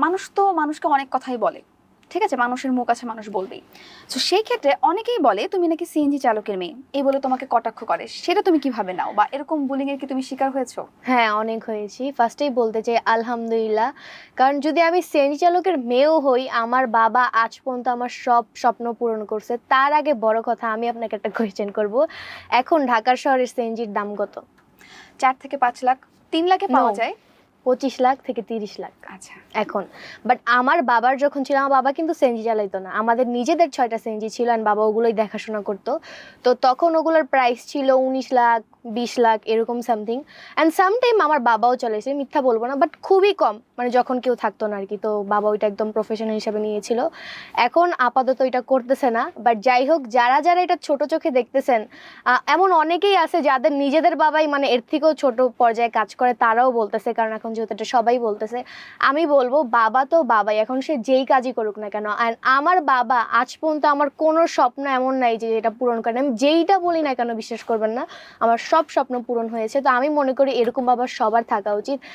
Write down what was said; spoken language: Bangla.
মানুষ তো মানুষকে অনেক কথাই বলে, ঠিক আছে, মানুষের মুখ আছে, মানুষ বলবেই। তো সেই ক্ষেত্রে অনেকেই বলে তুমি নাকি সিএনজি চালকের মেয়ে, এই বলে তোমাকে কটাক্ষ করে, সেটা তুমি কিভাবে নাও, বা এরকম বুলিং এর কি তুমি শিকার হয়েছো? হ্যাঁ, অনেক হয়েছি। ফার্স্টেই বলতে চাই আলহামদুলিল্লাহ। কারণ যদি আমি সিএনজি চালকের মেয়েও হই, আমার বাবা আজ পর্যন্ত আমার সব স্বপ্ন পূরণ করছে। তার আগে বড় কথা, আমি আপনাকে একটা কোয়েশ্চেন করব। এখন ঢাকার শহরের সিএনজির দাম কত? 4 থেকে 5 লাখ, 3 লাখে নো, পাওয়া যায়। 25 লাখ থেকে 30 লাখ আচ্ছা। এখন। বাট আমার বাবার যখন ছিল, আমার বাবা কিন্তু সিএনজি চালাইতো না, আমাদের নিজেদের 6টা সিএনজি ছিল, আর বাবা ওগুলোই দেখাশোনা করতো। তো তখন ওগুলোর প্রাইস ছিল 19 লাখ, 20 লাখ এরকম সামথিং। অ্যান্ড সামটাইম আমার বাবাও চালাইছে, মিথ্যা বলবো না, বাট খুবই কম, মানে যখন কেউ থাকতো না আর কি। তো বাবা ওইটা একদম প্রফেশনাল হিসাবে নিয়েছিল। এখন আপাতত এটা করতেছে না। বাট যাই হোক, যারা যারা এটা ছোট চোখে দেখতেছেন, এমন অনেকেই আছে যাদের নিজেদের বাবাই মানে এর থেকেও ছোট পর্যায়ে কাজ করে, তারাও বলতেছে, কারণ এখন যেহেতু এটা সবাই বলতেছে। আমি বলবো বাবা তো বাবাই, এখন সে যেই কাজই করুক না কেন। আর আমার বাবা আজ পর্যন্ত আমার কোনো স্বপ্ন এমন নাই যে এটা পূরণ করেন। আমি যেইটা বলি না কেন বিশ্বাস করবেন না, আমার সব স্বপ্ন পূরণ হয়েছে। তো আমি মনে করি এরকম বাবা সবার থাকা উচিত।